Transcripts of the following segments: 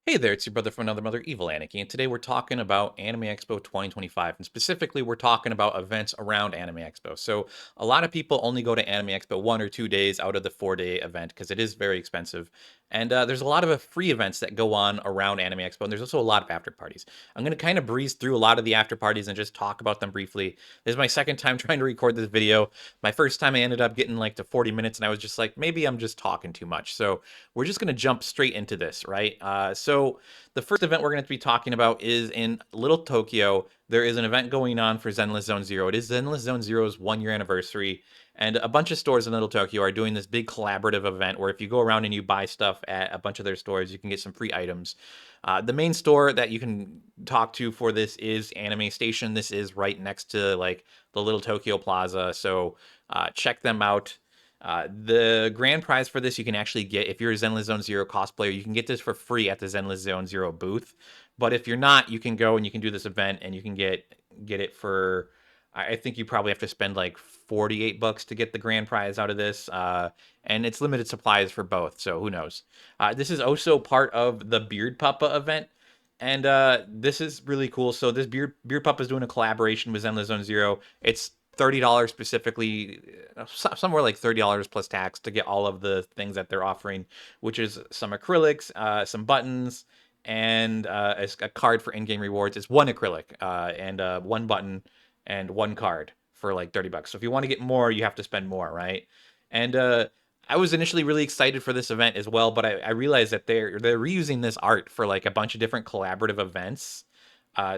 Hey there, it's your brother from another mother, Evil Aniki, and today we're talking about Anime Expo 2025, and specifically we're talking about events around Anime Expo. So a lot of people only go to Anime Expo 1 or 2 days out of the 4-day event because it is very expensive, and there's a lot of free events that go on around Anime Expo, and there's also a lot of after parties. I'm going to kind of breeze through a lot of the after parties and just talk about them briefly. This is my second time trying to record this video. My first time I ended up getting like to 40 minutes, and I was just like, maybe I'm just talking too much. So we're just going to jump straight into this, right? So the first event we're going to be talking about is in Little Tokyo. There is an event going on for Zenless Zone Zero. It is Zenless Zone Zero's 1 year anniversary, and a bunch of stores in Little Tokyo are doing this big collaborative event where if you go around and you buy stuff at a bunch of their stores, you can get some free items. The main store that you can talk to for this is Anime Station. This is right next to like the Little Tokyo Plaza, so check them out. The grand prize for this you can actually get if you're a Zenless Zone Zero cosplayer. You can get this for free at the Zenless Zone Zero booth. But if you're not, you can go and you can do this event and you can get it for. I think you probably have to spend like $48 to get the grand prize out of this, and it's limited supplies for both. So who knows? This is also part of the Beard Puppa event. And this is really cool. So this Beard Pup is doing a collaboration with Zenless Zone Zero. It's $30 specifically, somewhere like $30 plus tax to get all of the things that they're offering, which is some acrylics, some buttons, and a card for in-game rewards. It's one acrylic and one button and one card for like $30. So if you want to get more, you have to spend more, right? And I was initially really excited for this event as well, but I realized that they're reusing this art for like a bunch of different collaborative events.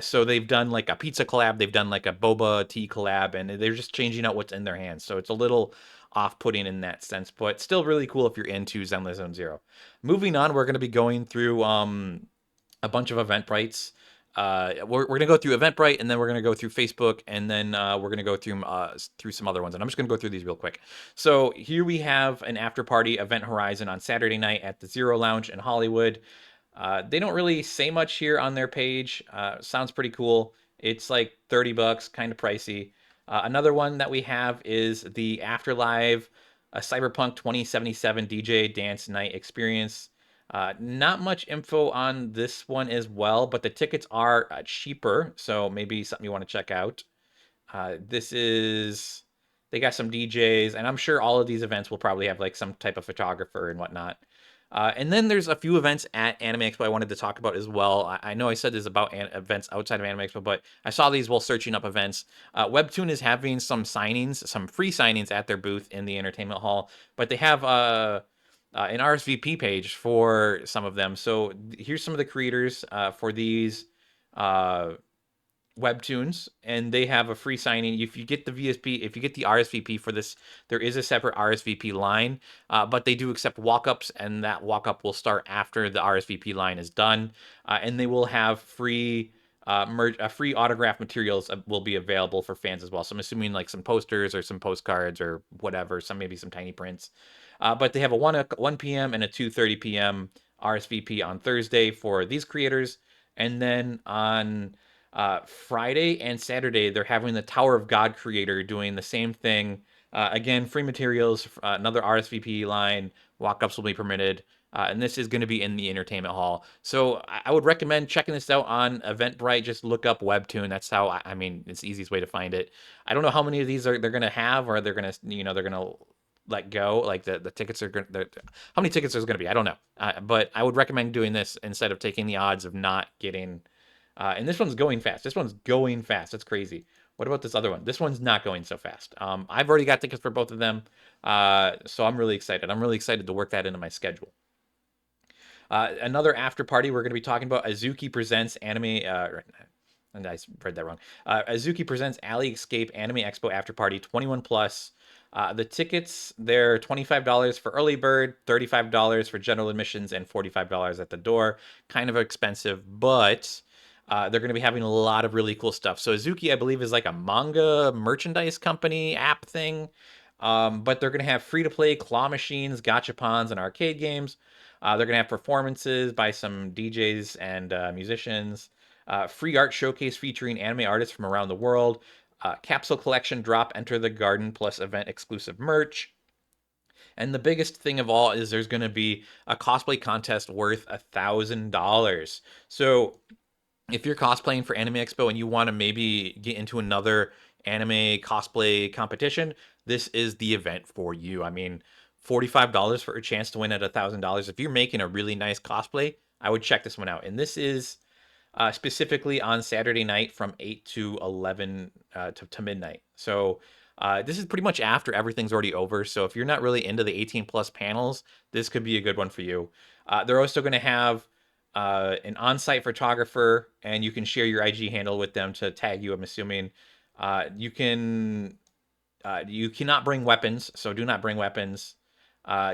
So they've done like a pizza collab, they've done like a boba tea collab, and they're just changing out what's in their hands. So it's a little off-putting in that sense, but still really cool if you're into Zenless Zone Zero. Moving on, we're going to be going through a bunch of Eventbrites. We're going to go through Eventbrite, and then we're going to go through Facebook, and then we're going to go through some other ones. And I'm just going to go through these real quick. So here we have an after party Event Horizon on Saturday night at the Zero Lounge in Hollywood. They don't really say much here on their page. Sounds pretty cool. It's like $30, kind of pricey. Another one that we have is the Afterlive Cyberpunk 2077 DJ Dance Night Experience. Not much info on this one as well, but the tickets are cheaper, so maybe something you want to check out. This is they got some DJs, and I'm sure all of these events will probably have like some type of photographer and whatnot. And then there's a few events at Anime Expo I wanted to talk about as well. I know I said this about events outside of Anime Expo, but I saw these while searching up events. Webtoon is having some signings, some free signings at their booth in the entertainment hall, but they have an RSVP page for some of them. So here's some of the creators for these uh, webtoons, and they have a free signing. If you get the VSP, if you get the RSVP for this, there is a separate RSVP line, but they do accept walk-ups, and that walk-up will start after the RSVP line is done, and they will have free free autograph materials will be available for fans as well. So I'm assuming like some posters or some postcards or whatever, some maybe some tiny prints. But they have a 1 p.m. and a 2:30 p.m. RSVP on Thursday for these creators, and then on Friday and Saturday, they're having the Tower of God creator doing the same thing. Again, free materials, another RSVP line, walk-ups will be permitted. And this is going to be in the entertainment hall. So I would recommend checking this out on Eventbrite. Just look up Webtoon. That's how, I mean, it's the easiest way to find it. I don't know how many of these they're going to have, or they're going to, they're going to let go. Like the tickets are going to, how many tickets there's going to be? I don't know. But I would recommend doing this instead of taking the odds of not getting and this one's going fast. This one's going fast. That's crazy. What about this other one? This one's not going so fast. I've already got tickets for both of them, so I'm really excited. I'm really excited to work that into my schedule. Another after party we're going to be talking about Azuki Presents Anime. And I read that wrong. Azuki Presents Alley Escape Anime Expo After Party 21 plus. The tickets, they're $25 for early bird, $35 for general admissions, and $45 at the door. Kind of expensive, but they're going to be having a lot of really cool stuff. So Azuki, I believe, is like a manga merchandise company app thing. But they're going to have free-to-play claw machines, gachapons, and arcade games. They're going to have performances by some DJs and musicians. Free art showcase featuring anime artists from around the world. Capsule collection drop, enter the garden plus event exclusive merch. And the biggest thing of all is there's going to be a cosplay contest worth $1,000. So if you're cosplaying for Anime Expo and you want to maybe get into another anime cosplay competition, this is the event for you. I mean, $45 for a chance to win at $1,000. If you're making a really nice cosplay, I would check this one out. And this is specifically on Saturday night from 8 to 11 to midnight. So this is pretty much after everything's already over. So if you're not really into the 18 plus panels, this could be a good one for you. They're also going to have an on-site photographer, and you can share your IG handle with them to tag you. I'm assuming you cannot bring weapons, so do not bring weapons.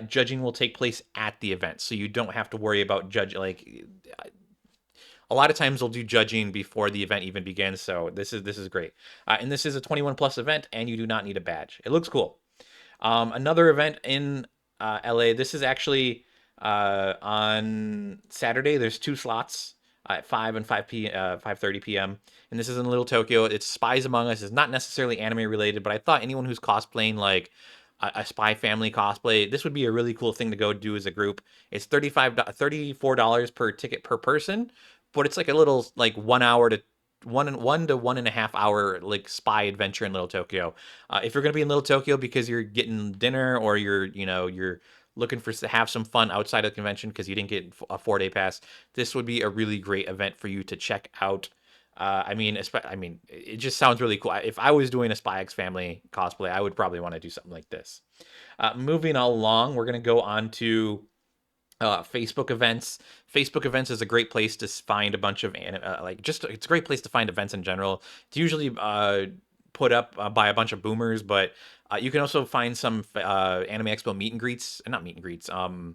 Judging will take place at the event, so you don't have to worry about judge like a lot of times they'll do judging before the event even begins. So this is great, and this is a 21 plus event, and you do not need a badge. It looks cool. Another event in LA. This is actually on Saturday. There's two slots at 5 and 5:30 p.m. And this is in Little Tokyo. It's Spies Among Us. It's not necessarily anime related, but I thought anyone who's cosplaying like a Spy Family cosplay, this would be a really cool thing to go do as a group. It's $34 per ticket per person, but it's like a little like 1 hour to one to 1.5 hour like spy adventure in Little Tokyo. If you're gonna be in Little Tokyo because you're getting dinner or you're looking for to have some fun outside of the convention because you didn't get a 4 day pass, this would be a really great event for you to check out. I mean, it just sounds really cool. If I was doing a Spy X Family cosplay, I would probably want to do something like this. Moving along, we're gonna go on to Facebook events. Facebook events is a great place to find a bunch of it's a great place to find events in general. It's usually put up by a bunch of boomers, but you can also find some Anime Expo meet and greets, not meet and greets, cosplay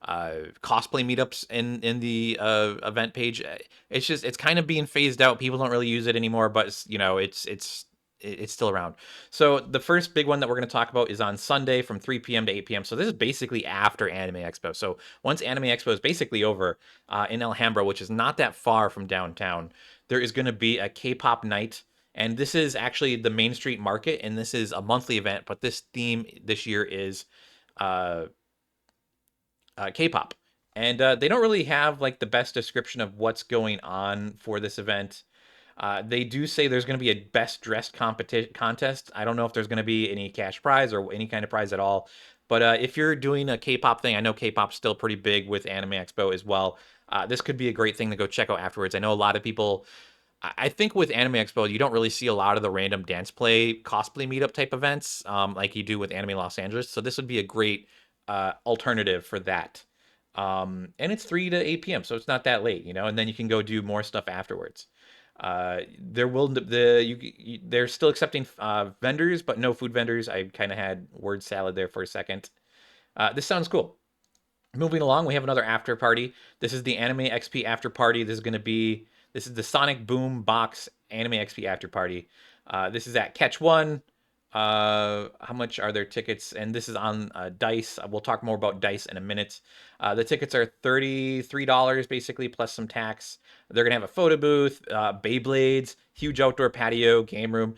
meetups in the event page. It's kind of being phased out. People don't really use it anymore, but it's still around. So the first big one that we're going to talk about is on Sunday from 3 p.m. to 8 p.m. So this is basically after Anime Expo. So once Anime Expo is basically over in Alhambra, which is not that far from downtown, there is going to be a K-pop night. And this is actually the Main Street Market, and this is a monthly event. But this theme this year is uh, K-pop, and they don't really have like the best description of what's going on for this event. They do say there's going to be a best dressed contest. I don't know if there's going to be any cash prize or any kind of prize at all. But if you're doing a K-pop thing, I know K-pop's still pretty big with Anime Expo as well. This could be a great thing to go check out afterwards. I know a lot of people. I think with Anime Expo, you don't really see a lot of the random dance play cosplay meetup type events like you do with Anime Los Angeles. So this would be a great alternative for that. And it's 3 to 8 p.m., so it's not that late, and then you can go do more stuff afterwards. They're still accepting vendors, but no food vendors. I kind of had word salad there for a second. This sounds cool. Moving along, we have another after party. This is the Anime XP after party. This is the Sonic Boom Box Anime XP after party. This is at Catch One. How much are their tickets? And this is on Dice. We'll talk more about Dice in a minute. The tickets are $33 basically plus some tax. They're gonna have a photo booth, Beyblades, huge outdoor patio, game room.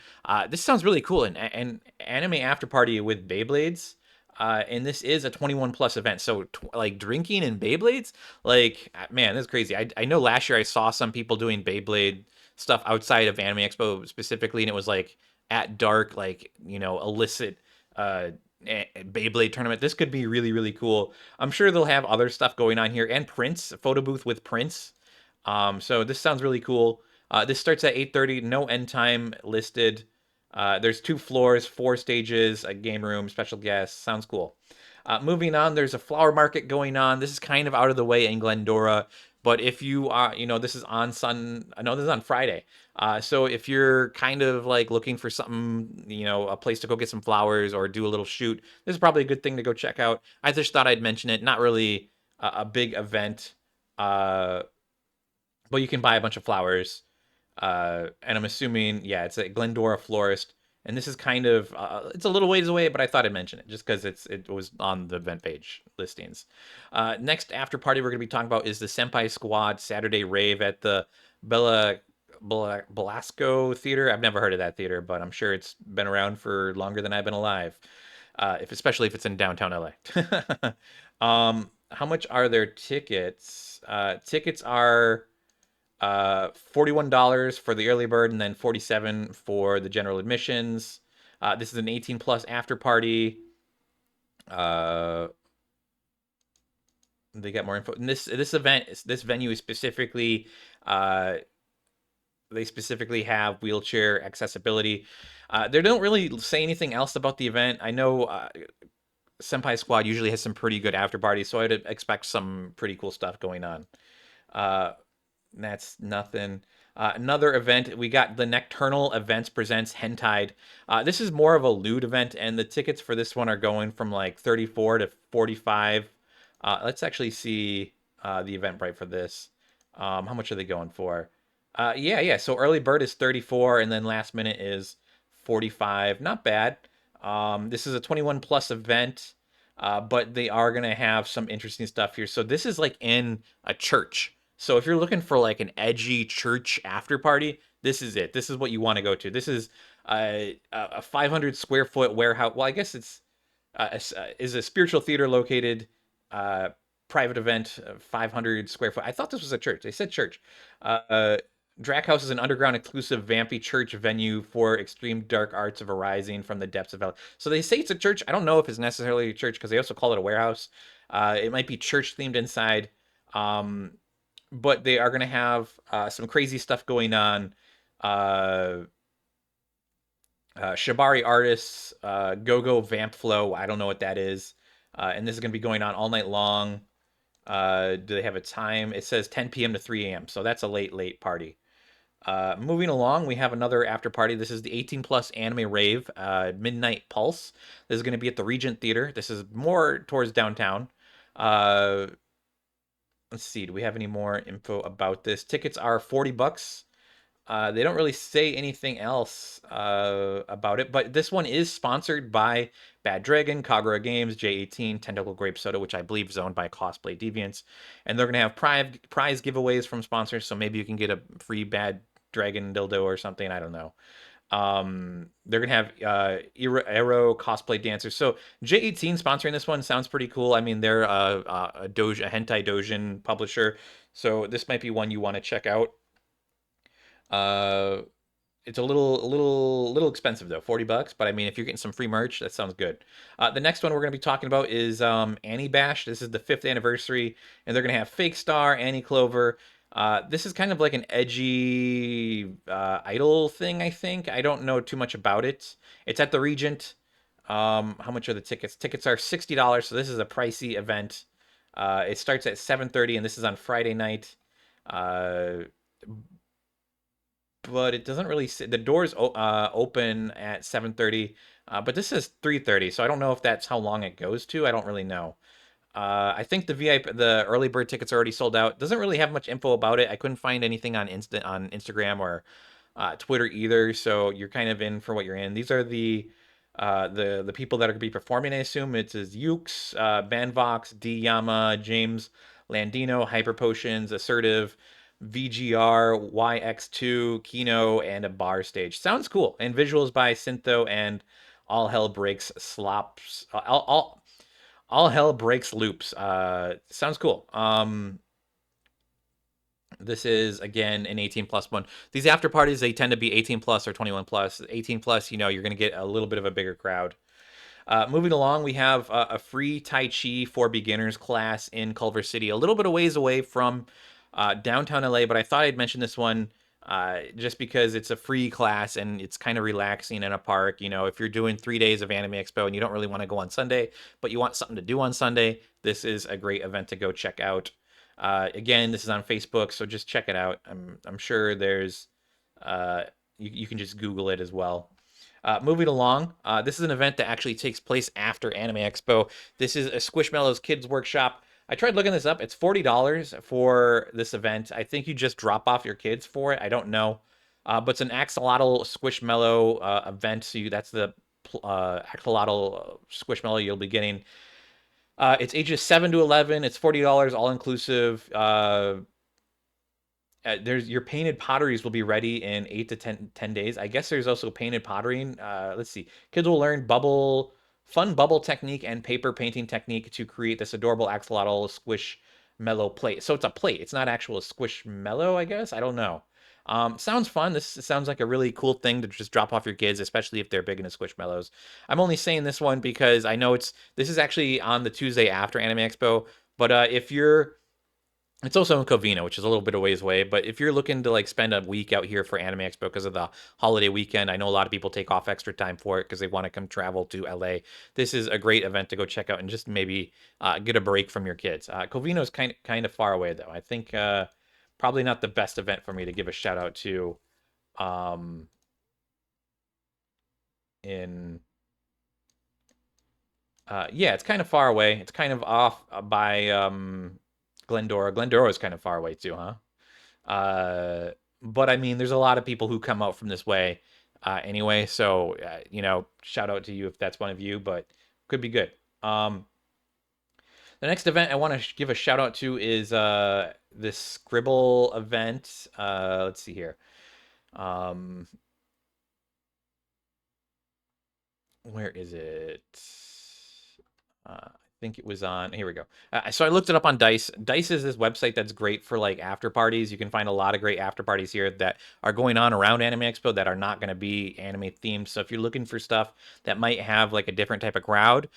This sounds really cool. And anime after party with Beyblades. And this is a 21 plus event. So like drinking and Beyblades, like man, this is crazy. I know last year I saw some people doing Beyblade stuff outside of Anime Expo specifically, and it was like at dark, like illicit Beyblade tournament. This could be really really cool. I'm sure they'll have other stuff going on here and Prince, a photo booth with Prince. So this sounds really cool. This starts at 8:30. No end time listed. There's 2 floors, 4 stages, a game room, special guests. Sounds cool. Moving on, there's a flower market going on. This is kind of out of the way in Glendora, but if you are, this is on no, this is on Friday. So if you're kind of like looking for something, a place to go get some flowers or do a little shoot, this is probably a good thing to go check out. I just thought I'd mention it. Not really a big event, but you can buy a bunch of flowers. And I'm assuming, yeah, it's a Glendora florist, and this is kind of it's a little ways away, but I thought I'd mention it just because it was on the event page listings. Next after party we're gonna be talking about is the Senpai Squad Saturday rave at the Belasco Theater. I've never heard of that theater, but I'm sure it's been around for longer than I've been alive. if especially if it's in downtown LA. How much are their tickets? Tickets are $41 for the early bird and then 47 for the general admissions. This is an 18 plus after party. Uh, they got more info. And this venue is specifically, uh, they specifically have wheelchair accessibility. They don't really say anything else about the event. I know Senpai Squad usually has some pretty good after parties, so I'd expect some pretty cool stuff going on. Uh, That's nothing. Another event, we got the Nocturnal Events Presents Hentide. This is more of a lewd event, and the tickets for this one are going from like 34 to 45. Let's actually see the Eventbrite for this. How much are they going for? Yeah. So early bird is 34, and then last minute is 45. Not bad. This is a 21 plus event, but they are gonna have some interesting stuff here. So this is like in a church. So if you're looking for like an edgy church after party, this is it. This is what you want to go to. This is a 500 square foot warehouse. Well, I guess it's is a spiritual theater located uh, private event, 500 square foot. I thought this was a church. They said church. Uh, Drac House is an underground exclusive vampy church venue for extreme dark arts of arising from the depths of hell. So they say it's a church. I don't know if it's necessarily a church because they also call it a warehouse. It might be church themed inside. Um, but they are going to have some crazy stuff going on. Uh, Shibari artists, Go Vamp Flow. I don't know what that is. And this is going to be going on all night long. Do they have a time? It says 10 p.m. to 3 a.m. So that's a late party. Moving along, we have another after party. This is the 18 plus anime rave, Midnight Pulse. This is going to be at the Regent Theater. This is more towards downtown. Uh, let's see. Do we have any more info about this? Tickets are $40. They don't really say anything else about it, but this one is sponsored by Bad Dragon, Kagura Games, J18, Tentacle Grape Soda, which I believe is owned by Cosplay Deviants. And they're going to have prize giveaways from sponsors, so maybe you can get a free Bad Dragon dildo or something. I don't know. They're gonna have Aero cosplay dancers. So J18 sponsoring this one sounds pretty cool. I mean, they're a hentai dojin publisher, so this might be one you want to check out. Uh, it's a little expensive though, $40. But I mean, if you're getting some free merch, that sounds good. The next one we're gonna be talking about is Annie Bash. This is the 5th anniversary, and they're gonna have Fake Star, Annie Clover. This is kind of like an edgy idol thing, I think. I don't know too much about it. It's at the Regent. How much are the tickets? Tickets are $60, so this is a pricey event. It starts at 7:30, and this is on Friday night. Uh, but it doesn't really say the doors open at 7:30, but this is 3:30, so I don't know if that's how long it goes to. I don't really know. I think the early bird tickets are already sold out. Doesn't really have much info about it. I couldn't find anything on Instagram or Twitter either. So you're kind of in for what you're in. These are the people that are going to be performing. I assume it's Ukes, Banvox, D Yama, James Landino, Hyper Potions, Assertive, VGR, YX2, Kino, and a bar stage. Sounds cool. And visuals by Syntho and All Hell Breaks Slops. All Hell Breaks Loops. Sounds cool. This is again an 18 plus one. These after parties, they tend to be 18 plus or 21 plus. 18 plus, you're going to get a little bit of a bigger crowd. Moving along, we have a free Tai Chi for beginners class in Culver City, a little bit of ways away from downtown LA, but I thought I'd mention this one just because it's a free class and it's kind of relaxing in a park. If you're doing 3 days of Anime Expo and you don't really want to go on Sunday, but you want something to do on Sunday, this is a great event to go check out. Again, this is on Facebook, so just check it out. I'm sure there's you can just Google it as well. Moving along, this is an event that actually takes place after Anime Expo. This is a Squishmallows Kids Workshop. I tried looking this up. It's $40 for this event. I think you just drop off your kids for it. I don't know. But it's an axolotl Squishmallow event. So that's the axolotl Squishmallow you'll be getting. It's ages 7 to 11. It's $40 all inclusive. There's your painted potteries will be ready in 8 to 10 days. I guess there's also painted pottering. Let's see. Kids will learn bubble Fun bubble technique and paper painting technique to create this adorable axolotl squish mellow plate. So it's a plate. It's not actual squish mellow, I guess. I don't know. Sounds fun. This sounds like a really cool thing to just drop off your kids, especially if they're big into Squishmallows. I'm only saying this one because I know this is actually on the Tuesday after Anime Expo. But if you're it's also in Covina, which is a little bit of ways away. But if you're looking to like spend a week out here for Anime Expo because of the holiday weekend, I know a lot of people take off extra time for it because they want to come travel to LA. This is a great event to go check out and just maybe get a break from your kids. Covina is kind of far away though. I think probably not the best event for me to give a shout out to. Um, in Yeah, it's kind of far away. It's kind of off by Glendora. Glendora is kind of far away too, huh? Uh, but I mean, there's a lot of people who come out from this way anyway. So, shout out to you if that's one of you, but could be good. The next event I want to give a shout out to is this Scribble event. Let's see here. Um, where is it? I think it was on. Here we go. So I looked it up on Dice. Dice is this website that's great for like after parties. You can find a lot of great after parties here that are going on around Anime Expo that are not going to be anime themed. So if you're looking for stuff that might have like a different type of crowd,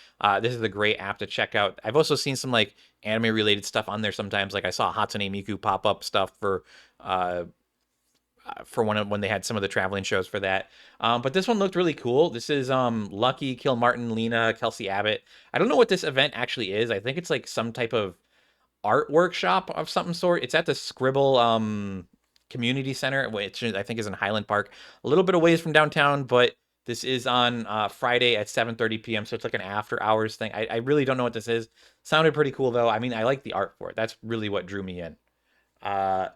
this is a great app to check out. I've also seen some like anime related stuff on there sometimes. Like I saw Hatsune Miku pop up stuff for when they had some of the traveling shows for that. But this one looked really cool. This is Lucky, Kill Martin, Lena, Kelsey Abbott. I don't know what this event actually is. I think it's like some type of art workshop of some sort. It's at the Scribble Community Center, which I think is in Highland Park, a little bit of ways from downtown, but this is on Friday at 7:30 p.m. So it's like an after hours thing. I really don't know what this is. Sounded pretty cool though. I mean, I like the art for it. That's really what drew me in. Uh,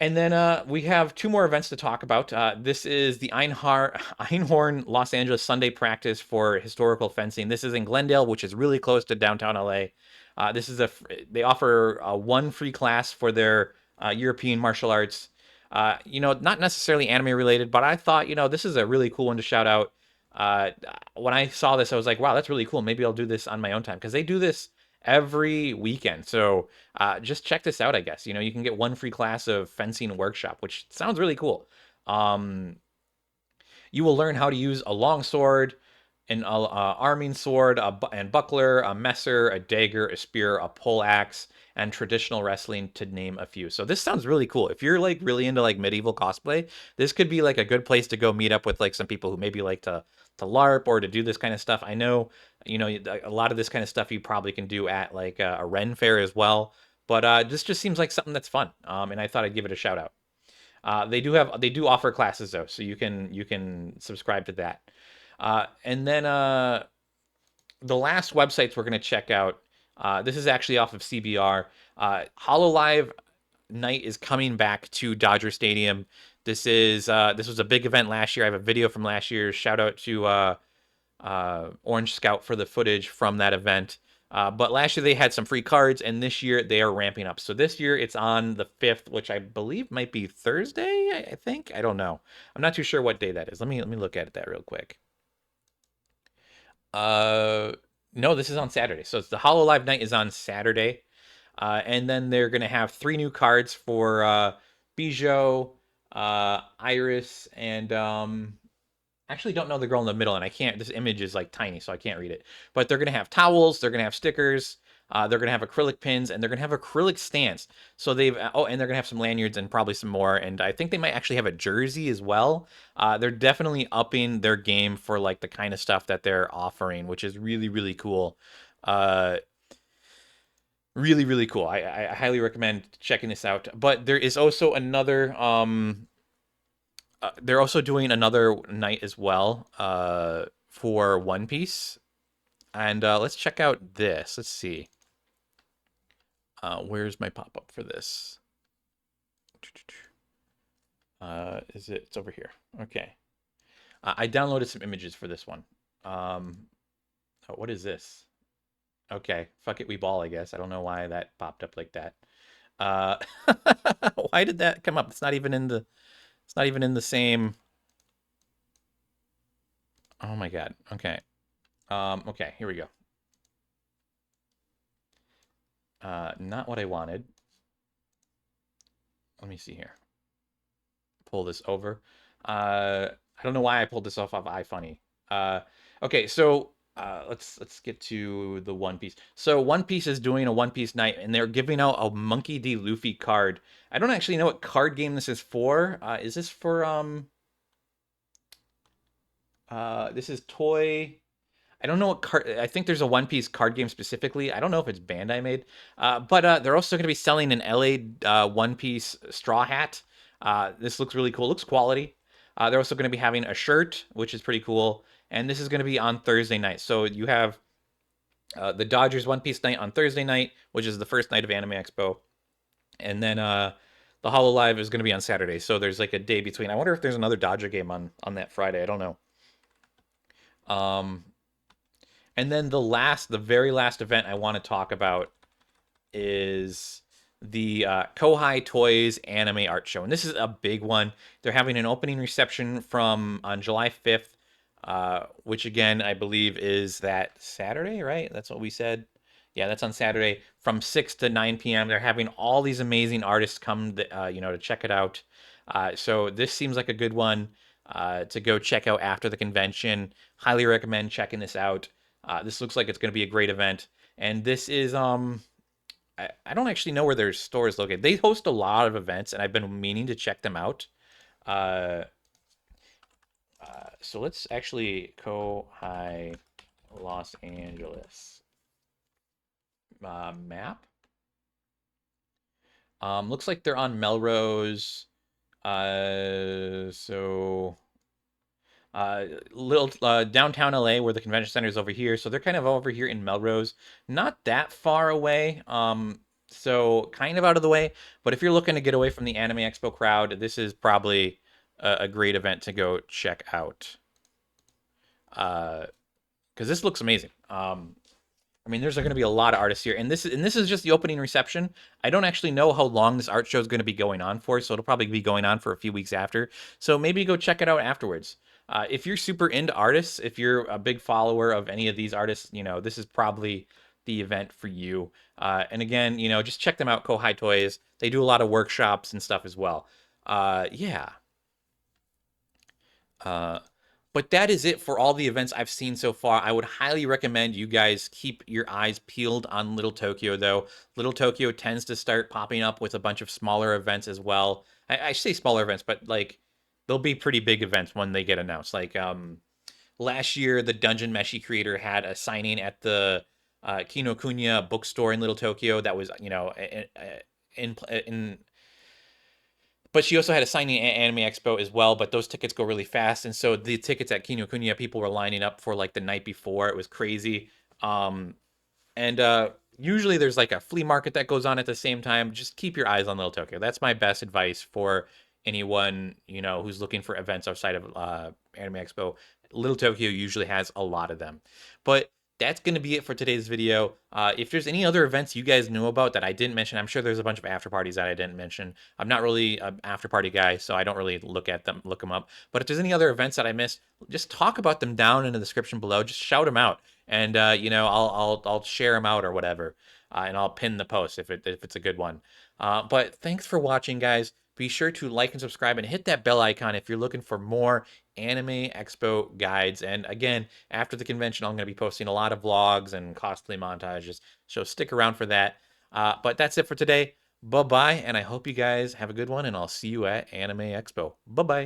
and then we have two more events to talk about. This is the Einhorn Los Angeles Sunday practice for historical fencing. This is in Glendale, which is really close to downtown LA. This is they offer one free class for their European martial arts. Not necessarily anime related, but I thought, this is a really cool one to shout out. When I saw this, I was like, wow, that's really cool. Maybe I'll do this on my own time because they do this every weekend. So just check this out, I guess. You can get one free class of fencing workshop, which sounds really cool. Um, you will learn how to use a long sword, an arming sword, and buckler, a messer, a dagger, a spear, a pole axe, and traditional wrestling, to name a few. So this sounds really cool. If you're like really into like medieval cosplay, this could be like a good place to go meet up with like some people who maybe like to LARP or to do this kind of stuff. I know, a lot of this kind of stuff you probably can do at like a Ren fair as well. But this just seems like something that's fun. And I thought I'd give it a shout out. They do offer classes though, so you can subscribe to that. And then the last websites we're going to check out. This is actually off of CBR. Hololive Night is coming back to Dodger Stadium. This was a big event last year. I have a video from last year. Shout out to Orange Scout for the footage from that event. But last year they had some free cards, and this year they are ramping up. So this year it's on the 5th, which I believe might be Thursday, I think. I don't know. I'm not too sure what day that is. Let me look at that real quick. Uh, no, this is on Saturday. So it's the Hollow Live Night is on Saturday. And then they're gonna have three new cards for Bijou, Iris, and actually don't know the girl in the middle, and I can't. This image is like tiny, so I can't read it. But they're gonna have towels, they're gonna have stickers, they're gonna have acrylic pins, and they're gonna have acrylic stands. So and they're gonna have some lanyards and probably some more. And I think they might actually have a jersey as well. They're definitely upping their game for like the kind of stuff that they're offering, which is really really cool. Uh, really really cool. I highly recommend checking this out. But there is also another they're also doing another night as well for One Piece. And let's check out this. Let's see. Where's my pop up for this? It's over here. Okay. I downloaded some images for this one. What is this? Okay. Fuck it, we ball, I guess. I don't know why that popped up like that. Uh, why did that come up? It's not even in the same. Oh my god. Okay. Okay, here we go. Not what I wanted. Let me see here. Pull this over. I don't know why I pulled this off of iFunny. Uh, okay, so let's get to the One Piece. So One Piece is doing a One Piece night, and they're giving out a Monkey D. Luffy card. I don't actually know what card game this is for. Is this for this is toy. I don't know what card. I think there's a One Piece card game specifically. I don't know if it's Bandai made, but they're also going to be selling an LA One Piece straw hat. This looks really cool. Looks quality. They're also going to be having a shirt, which is pretty cool. And this is going to be on Thursday night. So you have the Dodgers One Piece night on Thursday night, which is the first night of Anime Expo, and then the Hololive is going to be on Saturday. So there's like a day between. I wonder if there's another Dodger game on that Friday. I don't know. Um, and then the very last event I want to talk about is the Kohai Toys Anime Art Show, and this is a big one. They're having an opening reception from on July 5th, which again I believe is that Saturday, right? That's what we said. Yeah, that's on Saturday from 6 to 9 p.m. They're having all these amazing artists come, to check it out. So this seems like a good one to go check out after the convention. Highly recommend checking this out. This looks like it's going to be a great event, and this is I don't actually know where their store is located. They host a lot of events, and I've been meaning to check them out. Uh, so let's actually Kohai Los Angeles map. Looks like they're on Melrose. So little downtown LA where the convention center is over here. So they're kind of over here in Melrose, not that far away. So kind of out of the way. But if you're looking to get away from the Anime Expo crowd, this is probably a great event to go check out. Because this looks amazing. I mean, there's going to be a lot of artists here, and this is just the opening reception. I don't actually know how long this art show is going to be going on for, so it'll probably be going on for a few weeks after. So maybe go check it out afterwards. If you're super into artists, if you're a big follower of any of these artists, this is probably the event for you. And again, just check them out, Kohai Toys. They do a lot of workshops and stuff as well. Yeah. Uh, but that is it for all the events I've seen so far. I would highly recommend you guys keep your eyes peeled on Little Tokyo, though. Little Tokyo tends to start popping up with a bunch of smaller events as well. I say smaller events, but like they'll be pretty big events when they get announced. Like last year, the Dungeon Meshi creator had a signing at the Kinokuniya bookstore in Little Tokyo that was, in but she also had a signing at Anime Expo as well, but those tickets go really fast. And so the tickets at Kinokuniya, people were lining up for like the night before. It was crazy. And usually there's like a flea market that goes on at the same time. Just keep your eyes on Little Tokyo. That's my best advice for anyone, who's looking for events outside of Anime Expo. Little Tokyo usually has a lot of them. But that's going to be it for today's video. If there's any other events you guys know about that I didn't mention, I'm sure there's a bunch of after parties that I didn't mention. I'm not really an after party guy, so I don't really look them up. But if there's any other events that I missed, just talk about them down in the description below. Just shout them out, and I'll share them out or whatever, and I'll pin the post if it's a good one. But thanks for watching, guys. Be sure to like and subscribe and hit that bell icon if you're looking for more Anime Expo guides. And again, after the convention, I'm going to be posting a lot of vlogs and cosplay montages, so stick around for that. But that's it for today. Bye-bye, and I hope you guys have a good one, and I'll see you at Anime Expo. Bye-bye.